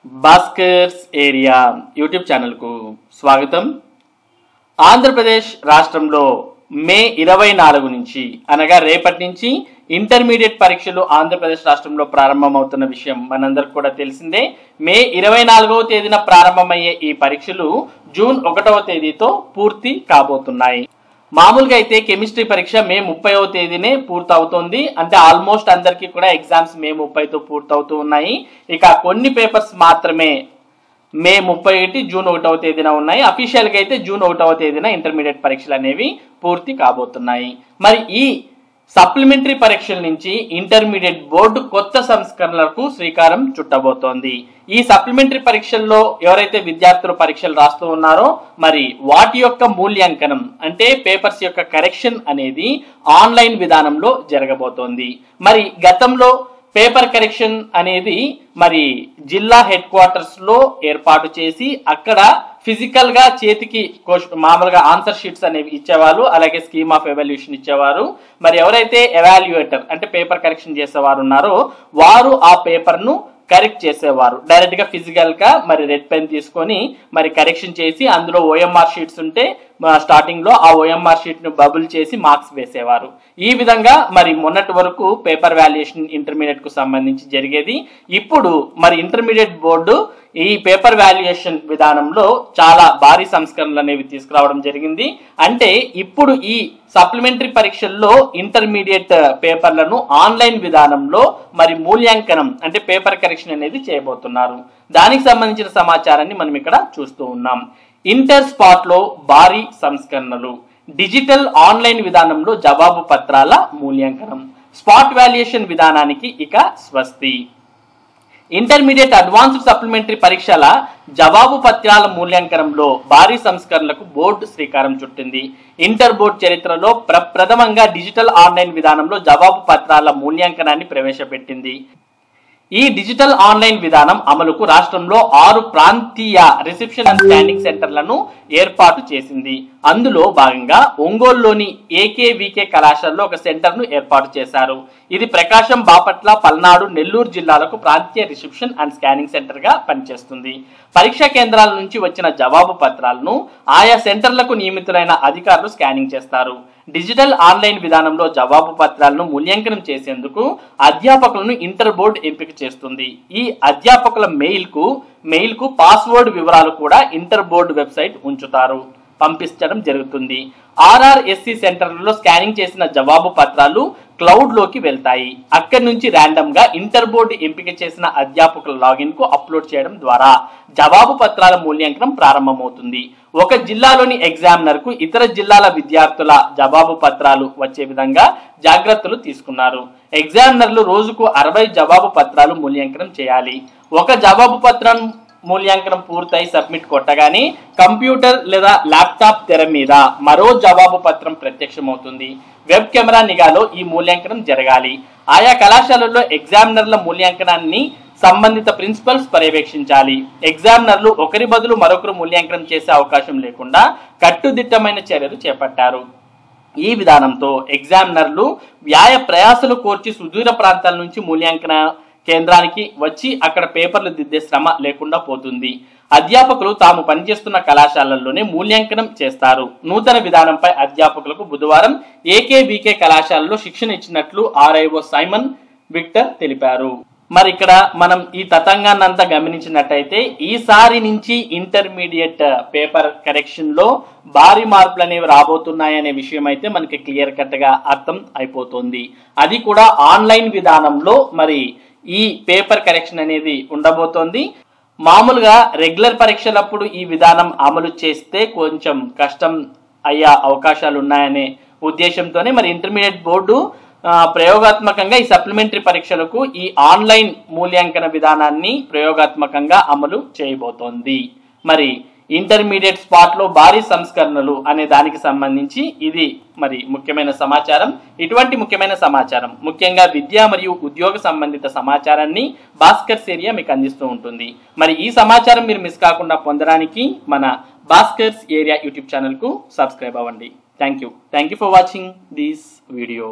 Bhaskar's area YouTube ఛానల్కు స్వాగతం. ఆంధ్రప్రదేశ్ రాష్ట్రంలో మే 24 నుంచి అనగా రేపటి నుంచి ఇంటర్మీడియట్ పరీక్షలు ఆంధ్రప్రదేశ్ రాష్ట్రంలో ప్రారంభమవుతున్న విషయం మనందరికి కూడా తెలిసిందే. మే 24వ తేదీన ప్రారంభమయ్యే ఈ పరీక్షలు జూన్ 1వ తేదీతో పూర్తి కాబోతున్నాయి. మామూలుగా అయితే కెమిస్ట్రీ పరీక్ష మే 30వ తేదీనే పూర్తవుతోంది. అంటే ఆల్మోస్ట్ అందరికీ కూడా ఎగ్జామ్స్ మే 30తో పూర్తవుతూ ఉన్నాయి. ఇక కొన్ని పేపర్స్ మాత్రమే మే 31 జూన్ 1వ తేదీన ఉన్నాయి. అఫీషియల్గా అయితే జూన్ 1వ తేదీన ఇంటర్మీడియట్ పరీక్షలు అనేవి పూర్తి కాబోతున్నాయి. మరి ఈ సప్లిమెంటరీ పరీక్షల నుంచి ఇంటర్మీడియట్ బోర్డు కొత్త సంస్కరణలకు శ్రీకారం చుట్టబోతోంది. ఈ సప్లిమెంటరీ పరీక్షల్లో ఎవరైతే విద్యార్థులు పరీక్షలు రాస్తూ ఉన్నారో మరి వాటి యొక్క మూల్యాంకనం అంటే పేపర్స్ యొక్క కరెక్షన్ అనేది ఆన్లైన్ విధానంలో జరగబోతోంది. మరి గతంలో పేపర్ కరెక్షన్ అనేది మరి జిల్లా హెడ్ క్వార్టర్స్ లో ఏర్పాటు చేసి అక్కడ ఫిజికల్ గా చేతికి మామూలుగా ఆన్సర్ షీట్స్ అనేవి ఇచ్చేవాళ్ళు, అలాగే స్కీమ్ ఆఫ్ ఎవాల్యూషన్ ఇచ్చేవారు. మరి ఎవరైతే ఎవాల్యుయేటర్ అంటే పేపర్ కరెక్షన్ చేసేవారు ఉన్నారో వారు ఆ పేపర్ ను కరెక్ట్ చేసేవారు. డైరెక్ట్ గా ఫిజికల్ గా మరి రెడ్ పెన్ తీసుకొని మరి కరెక్షన్ చేసి అందులో ఓఎంఆర్ షీట్స్ ఉంటే స్టార్టింగ్ లో ఆ ఓఎంఆర్ షీట్ ను బబుల్ చేసి మార్క్స్ వేసేవారు. ఈ విధంగా మరి మొన్నటి వరకు పేపర్ వాల్యుయేషన్ ఇంటర్మీడియట్ కు సంబంధించి జరిగేది. ఇప్పుడు మరి ఇంటర్మీడియట్ బోర్డు ఈ పేపర్ వాల్యుయేషన్ విధానంలో చాలా భారీ సంస్కరణలు అనేవి తీసుకురావడం జరిగింది. అంటే ఇప్పుడు ఈ సప్లిమెంటరీ పరీక్షల్లో ఇంటర్మీడియట్ పేపర్లను ఆన్లైన్ విధానంలో మరి మూల్యాంకనం అంటే పేపర్ కరెక్షన్ అనేది చేయబోతున్నారు. దానికి సంబంధించిన సమాచారాన్ని మనం ఇక్కడ చూస్తూ ఉన్నాం. ఇంటర్ స్పాట్ లో భారీ సంస్కరణలు, డిజిటల్ ఆన్లైన్ విధానంలో జవాబు పత్రాల మూల్యాంకనం, స్పాట్ వాల్యుయేషన్ విధానానికి ఇక స్వస్తి. ఇంటర్మీడియట్ అడ్వాన్స్డ్ సప్లిమెంటరీ పరీక్షల జవాబు పత్రాల మూల్యాంకనంలో భారీ సంస్కరణలకు బోర్డు శ్రీకారం చుట్టింది. ఇంటర్ బోర్డు చరిత్రలో ప్రథమంగా డిజిటల్ ఆన్లైన్ విధానంలో జవాబు పత్రాల మూల్యాంకనాన్ని ప్రవేశపెట్టింది. ఈ డిజిటల్ ఆన్లైన్ విధానం అమలుకు రాష్ట్రంలో 6 ప్రాంతీయ రిసెప్షన్ అండ్ స్కానింగ్ సెంటర్లను ఏర్పాటు చేసింది. అందులో భాగంగా ఒంగోలులోని ఏకేవికే కళాశాలలో ఒక సెంటర్ ను ఏర్పాటు చేశారు. ఇది ప్రకాశం, బాపట్ల, పల్నాడు, నెల్లూరు జిల్లాలకు ప్రాంతీయ రిసెప్షన్ అండ్ స్కానింగ్ సెంటర్ గా పనిచేస్తుంది. పరీక్షా కేంద్రాల నుంచి వచ్చిన జవాబు పత్రాలను ఆయా సెంటర్లకు నియమితులైన అధికారులు స్కానింగ్ చేస్తారు. డిజిటల్ ఆన్లైన్ విధానంలో జవాబు పత్రాలను మూల్యాంకనం చేసేందుకు అధ్యాపకులను ఇంటర్ బోర్డు ఎంపిక చేస్తుంది. ఈ అధ్యాపకుల మెయిల్ కు పాస్వర్డ్ వివరాలు కూడా ఇంటర్ బోర్డు వెబ్సైట్ పంపించడం జరుగుతుంది. ఆర్ఆర్ఎస్సి సెంటర్లలో స్కానింగ్ చేసిన జవాబు పత్రాలు క్లౌడ్ లోకి వెళ్తాయి. అక్కడి నుంచి ర్యాండమ్ గా ఇంటర్ బోర్డు ఎంపిక చేసిన అధ్యాపకుల లాగిన్ కు అప్లోడ్ చేయడం ద్వారా జవాబు పత్రాల మూల్యాంకనం ప్రారంభమవుతుంది. ఒక జిల్లాలోని ఎగ్జామినర్ కు ఇతర జిల్లాల విద్యార్థుల జవాబు పత్రాలు వచ్చే విధంగా జాగ్రత్తలు తీసుకున్నారు. ఎగ్జామినర్లు రోజుకు 60 జవాబు పత్రాలు మూల్యాంకనం చేయాలి. ఒక జవాబు పత్రం మూల్యాంకనం పూర్తయి సబ్మిట్ కొట్టగానే కంప్యూటర్ లేదా ల్యాప్టాప్ తెర మీద మరో జవాబు పత్రం ప్రత్యక్షమవుతుంది. వెబ్ కెమెరా నిఘాలో ఈ మూల్యాంకనం జరగాలి. ఆయా కళాశాలల్లో ఎగ్జామినర్ల మూల్యాంకనాన్ని సంబంధిత ప్రిన్సిపల్స్ పర్యవేక్షించాలి. ఎగ్జామినర్లు ఒకరి బదులు మరొకరు మూల్యాంకనం చేసే అవకాశం లేకుండా కట్టుదిట్టమైన చర్యలు చేపట్టారు. ఈ విధానంతో ఎగ్జామినర్లు వ్యాయ ప్రయాసలు కోర్చి సుదూర ప్రాంతాల నుంచి మూల్యాంకన కేంద్రానికి వచ్చి అక్కడ పేపర్లు దిద్దే శ్రమ లేకుండా పోతుంది. అధ్యాపకులు తాము పనిచేస్తున్న కళాశాలల్లోనే మూల్యాంకనం చేస్తారు. నూతన విధానంపై అధ్యాపకులకు బుధవారం ఏకేబీకే కళాశాలలో శిక్షణ ఇచ్చినట్లు ఆర్ఐఓ సైమన్ విక్టర్ తెలిపారు. మరి ఇక్కడ మనం ఈ తతంగాన్నంతా గమనించినట్టయితే ఈసారి నుంచి ఇంటర్మీడియట్ పేపర్ కరెక్షన్ లో భారీ మార్పులు అనేవి రాబోతున్నాయనే విషయం అయితే మనకి క్లియర్ కట్ గా అర్థం అయిపోతుంది. అది కూడా ఆన్లైన్ విధానంలో మరి ఈ పేపర్ కరెక్షన్ అనేది ఉండబోతోంది. మామూలుగా రెగ్యులర్ పరీక్షలప్పుడు ఈ విధానం అమలు చేస్తే కొంచెం కష్టం అయ్యే అవకాశాలు ఉన్నాయనే ఉద్దేశంతోనే మరి ఇంటర్మీడియట్ బోర్డు ప్రయోగాత్మకంగా ఈ సప్లిమెంటరీ పరీక్షలకు ఈ ఆన్లైన్ మూల్యాంకన విధానాన్ని ప్రయోగాత్మకంగా అమలు చేయబోతోంది. మరి ఇంటర్మీడియట్ స్పాట్ లో భారీ సంస్కరణలు అనే దానికి సంబంధించి ఇది మరి ముఖ్యమైన సమాచారం. ఇటువంటి ముఖ్యమైన సమాచారం ముఖ్యంగా విద్య మరియు ఉద్యోగ సంబంధిత సమాచారాన్ని భాస్కర్స్ ఏరియా మీకు అందిస్తూ ఉంటుంది. మరి ఈ సమాచారం మీరు మిస్ కాకుండా పొందడానికి మన భాస్కర్స్ ఏరియా యూట్యూబ్ ఛానల్ కు సబ్స్క్రైబ్ అవ్వండి. Thank you for watching this video.